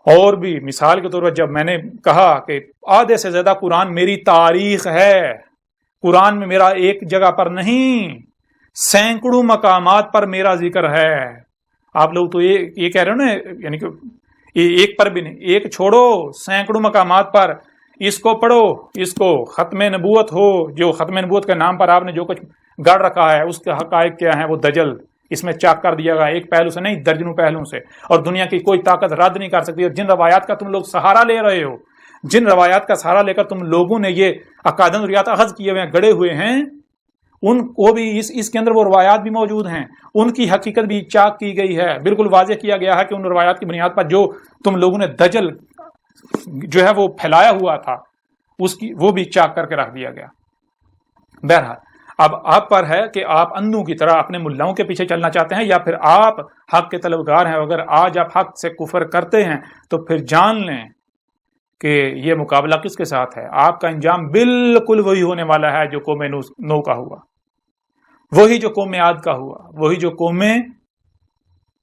اور بھی مثال کے طور پر جب میں نے کہا کہ آدھے سے زیادہ قرآن میری تاریخ ہے، قرآن میں میرا ایک جگہ پر نہیں سینکڑوں مقامات پر میرا ذکر ہے. آپ لوگ تو یہ کہہ رہے ہو نا، یعنی کہ ایک پر بھی نہیں، ایک چھوڑو سینکڑوں مقامات پر اس کو پڑھو، اس کو ختم نبوت ہو، جو ختم نبوت کے نام پر آپ نے جو کچھ گڑ رکھا ہے اس کے حقائق کیا ہیں، وہ دجل اس میں چاک کر دیا گیا، ایک پہلو سے نہیں درجنوں پہلوؤں سے، اور دنیا کی کوئی طاقت رد نہیں کر سکتی. اور جن روایات کا تم لوگ سہارا لے رہے ہو، جن روایات کا سہارا لے کر تم لوگوں نے یہ اکادن ریات اخذ کیے ہوئے ہیں، گڑے ہوئے ہیں، ان کو بھی اس کے اندر وہ روایات بھی موجود ہیں، ان کی حقیقت بھی چاک کی گئی ہے. بالکل واضح کیا گیا ہے کہ ان روایات کی بنیاد پر جو تم لوگوں نے دجل جو ہے وہ پھیلایا ہوا تھا اس کی وہ بھی چاک کر کے رکھ دیا گیا. بہرحال اب آپ پر ہے کہ آپ اندھوں کی طرح اپنے ملاؤں کے پیچھے چلنا چاہتے ہیں یا پھر آپ حق کے طلبگار ہیں. اگر آج آپ حق سے کفر کرتے ہیں تو پھر جان لیں کہ یہ مقابلہ کس کے ساتھ ہے. آپ کا انجام بالکل وہی ہونے والا ہے جو قوم نو کا ہوا، وہی جو قوم عاد کا ہوا، وہی جو قوم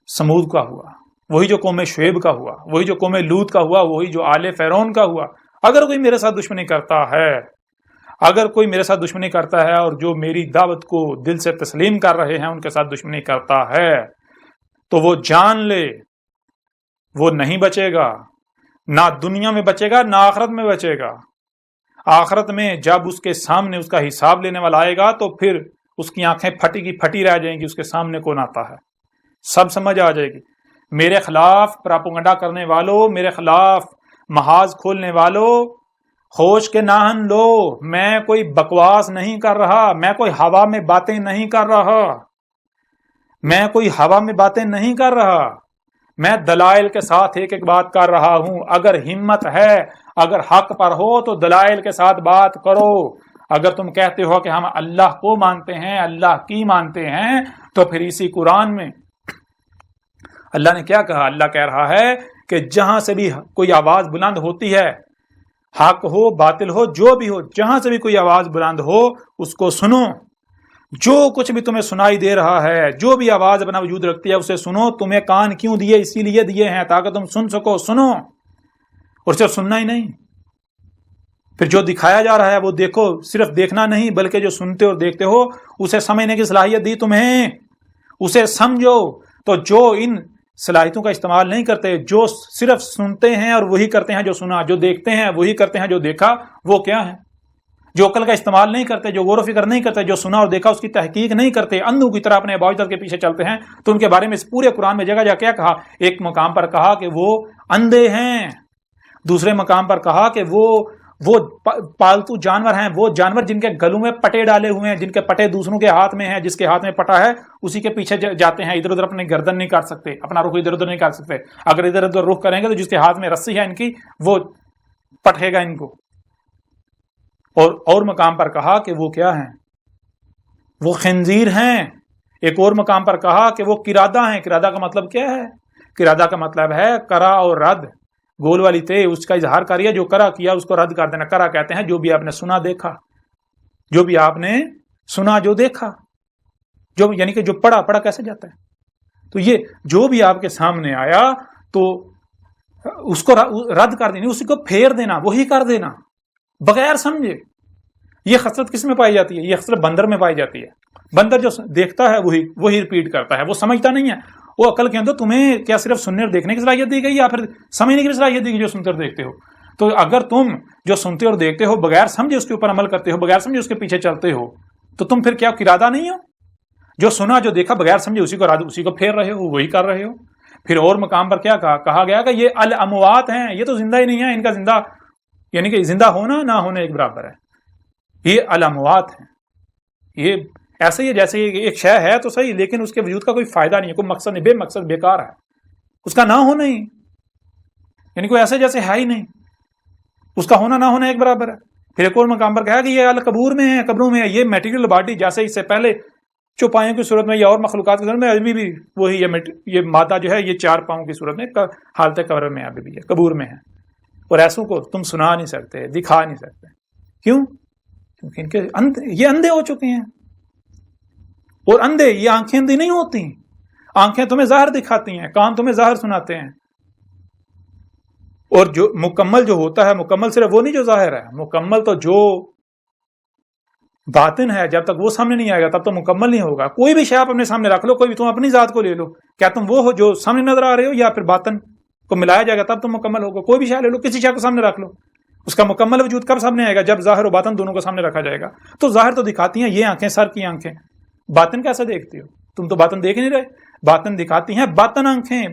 سمود کا ہوا، وہی جو قوم شعیب کا ہوا، وہی جو قوم لوط کا ہوا، وہی جو آل فرعون کا ہوا. اگر کوئی میرے ساتھ دشمنی کرتا ہے، اگر کوئی میرے ساتھ دشمنی کرتا ہے اور جو میری دعوت کو دل سے تسلیم کر رہے ہیں ان کے ساتھ دشمنی کرتا ہے تو وہ جان لے وہ نہیں بچے گا، نہ دنیا میں بچے گا نہ آخرت میں بچے گا. آخرت میں جب اس کے سامنے اس کا حساب لینے والا آئے گا تو پھر اس کی آنکھیں پھٹی کی پھٹی رہ جائیں گی. اس کے سامنے کون آتا ہے سب سمجھ آ جائے گی. میرے خلاف پراپگنڈا کرنے والوں، میرے خلاف محاذ کھولنے والوں، ہوش کے ناہن لو. میں کوئی بکواس نہیں کر رہا، میں کوئی ہوا میں باتیں نہیں کر رہا، میں کوئی ہوا میں باتیں نہیں کر رہا، میں دلائل کے ساتھ ایک ایک بات کر رہا ہوں. اگر ہمت ہے، اگر حق پر ہو تو دلائل کے ساتھ بات کرو. اگر تم کہتے ہو کہ ہم اللہ کو مانتے ہیں، اللہ کی مانتے ہیں، تو پھر اسی قرآن میں اللہ نے کیا کہا؟ اللہ کہہ رہا ہے کہ جہاں سے بھی کوئی آواز بلند ہوتی ہے، حق ہو باطل ہو جو بھی ہو، جہاں سے بھی کوئی آواز بلند ہو اس کو سنو. جو کچھ بھی تمہیں سنائی دے رہا ہے، جو بھی آواز اپنا وجود رکھتی ہے اسے سنو. تمہیں کان کیوں دیے؟ اسی لیے دیے ہیں تاکہ تم سن سکو. سنو، اور صرف سننا ہی نہیں، پھر جو دکھایا جا رہا ہے وہ دیکھو. صرف دیکھنا نہیں بلکہ جو سنتے اور دیکھتے ہو اسے سمجھنے کی صلاحیت دی تمہیں، اسے سمجھو. تو جو ان صلاحیتوں کا استعمال نہیں کرتے، جو صرف سنتے ہیں اور وہی کرتے ہیں جو سنا، جو دیکھتے ہیں وہی کرتے ہیں جو دیکھا، وہ کیا ہے؟ جو عقل کا استعمال نہیں کرتے، جو غور و فکر نہیں کرتے، جو سنا اور دیکھا اس کی تحقیق نہیں کرتے، اندھوں کی طرح اپنے اباؤ کے پیچھے چلتے ہیں. تو ان کے بارے میں اس پورے قرآن میں جگہ جگہ کیا کہا؟ ایک مقام پر کہا کہ وہ اندھے ہیں، دوسرے مقام پر کہا کہ وہ پالتو جانور ہیں، وہ جانور جن کے گلوں میں پٹے ڈالے ہوئے ہیں، جن کے پٹے دوسروں کے ہاتھ میں ہیں. جس کے ہاتھ میں پٹا ہے اسی کے پیچھے جاتے ہیں، ادھر ادھر اپنی گردن نہیں کر سکتے، اپنا رخ ادھر ادھر نہیں کر سکتے. اگر ادھر ادھر رخ کریں گے تو جس کے ہاتھ میں رسی ہے ان کی، وہ پٹے گا ان کو. اور مقام پر کہا کہ وہ کیا ہیں؟ وہ خنزیر ہیں. ایک اور مقام پر کہا کہ وہ قرادہ ہیں. قرادہ کا مطلب کیا ہے؟ قرادہ کا مطلب ہے کرا اور رد، گول والی تے اس کا اظہار کریے، جو کرا کیا اس کو رد کر دینا. کرا کہتے ہیں جو بھی آپ نے سنا دیکھا، جو بھی آپ نے سنا جو دیکھا، جو یعنی کہ جو پڑھا کیسے جاتا ہے. تو یہ جو بھی آپ کے سامنے آیا تو اس کو رد کر دینا، اسی کو پھیر دینا، وہی کر دینا بغیر سمجھے. یہ خصلت کس میں پائی جاتی ہے؟ یہ خصلت بندر میں پائی جاتی ہے. بندر جو دیکھتا ہے وہی ریپیٹ کرتا ہے، وہ سمجھتا نہیں ہے. وہ عقل کے اندر تمہیں کیا صرف سننے اور دیکھنے کی صلاحیت دی گئی یا پھر سمجھنے کی صلاحیت دی گئی جو سنتے اور دیکھتے ہو؟ تو اگر تم جو سنتے اور دیکھتے ہو بغیر سمجھے اس کے اوپر عمل کرتے ہو، بغیر سمجھے اس کے پیچھے چلتے ہو، تو تم پھر کیا قرادہ نہیں ہو؟ جو سنا جو دیکھا بغیر سمجھے اسی کو پھیر رہے ہو، وہی کر رہے ہو. پھر اور مقام پر کیا کہا گیا کہ یہ الاموات ہیں، یہ تو زندہ ہی نہیں ہے. ان کا زندہ یعنی کہ زندہ ہونا نہ ہونا ایک برابر ہے. یہ الاموات ہیں. یہ ایسے ہی جیسے ایک شے ہے تو صحیح، لیکن اس کے وجود کا کوئی فائدہ نہیں ہے، کوئی مقصد نہیں، بے مقصد بیکار ہے. اس کا نہ ہونا ہی یعنی کوئی ایسے جیسے ہے ہی نہیں، اس کا ہونا نہ ہونا ایک برابر ہے. پھر ایک اور مقام پر کہا کہ یہ القبور میں ہے، قبروں میں ہے. یہ میٹیریل باڈی جیسے اس سے پہلے چوپایوں کی صورت میں یا اور مخلوقات کی صورت میں ابھی بھی وہی یہ مادہ جو ہے یہ 4 پاؤں کی صورت میں حالت قبر میں ابھی بھی ہے، قبور میں ہے. اور ایسوں کو تم سنا نہیں سکتے، دکھا نہیں سکتے. کیوں؟ کیونکہ ان کے یہ اندھے ہو چکے ہیں. اور اندھے یہ آنکھیں اندھی نہیں ہوتی. آنکھیں تمہیں ظاہر دکھاتی ہیں، کان تمہیں ظاہر سناتے ہیں. اور جو مکمل جو ہوتا ہے، مکمل صرف وہ نہیں جو ظاہر ہے، مکمل تو جو باطن ہے، جب تک وہ سامنے نہیں آئے گا تب تو مکمل نہیں ہوگا۔ کوئی بھی شے آپ اپنے سامنے رکھ لو، کوئی بھی، تم اپنی ذات کو لے لو، کیا تم وہ ہو جو سامنے نظر آ رہے ہو، یا پھر باطن کو ملایا جائے گا تب تم مکمل ہوگا؟ کوئی بھی شے لے لو، کسی شے کو سامنے رکھ لو، اس کا مکمل وجود کب سامنے آئے گا؟ جب ظاہر و باطن دونوں کو سامنے رکھا جائے گا۔ تو ظاہر تو دکھاتی ہیں یہ آنکھیں، سر کی آنکھیں، باطن کیسے دیکھتی ہو؟ تم تو باطن دیکھ نہیں رہے، باطن دکھاتی ہیں باطن آنکھیں،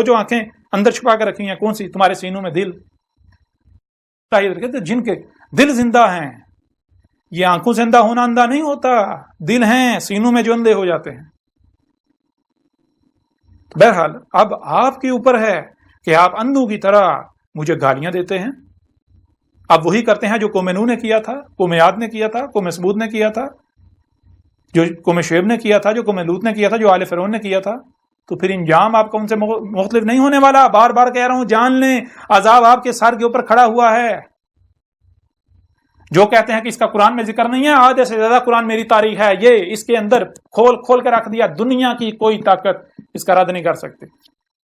جو آنکھیں اندر چھپا کر رکھی ہیں، کون سی؟ تمہارے سینوں میں دل، جن کے دل زندہ ہیں۔ یہ آنکھوں سے اندھا ہونا اندھا نہیں ہوتا، دل ہیں سینوں میں جو اندھے ہو جاتے ہیں۔ بہرحال اب آپ کے اوپر ہے کہ آپ اندھوں کی طرح مجھے گالیاں دیتے ہیں۔ اب وہی کرتے ہیں جو قوم نوح نے کیا تھا، قوم عاد نے کیا تھا، قوم سمود نے کیا تھا، جو قوم شعیب نے کیا تھا، جو قوم لوط نے کیا تھا، جو آل فرعون نے کیا تھا۔ تو پھر انجام آپ کا ان سے مختلف نہیں ہونے والا۔ بار بار کہہ رہا ہوں، جان لیں عذاب آپ کے سر کے اوپر کھڑا ہوا ہے۔ جو کہتے ہیں کہ اس کا قرآن میں ذکر نہیں ہے، آدھے سے زیادہ قرآن میری تاریخ ہے، یہ اس کے اندر کھول کھول کے رکھ دیا، دنیا کی کوئی طاقت اس کا رد نہیں کر سکتی۔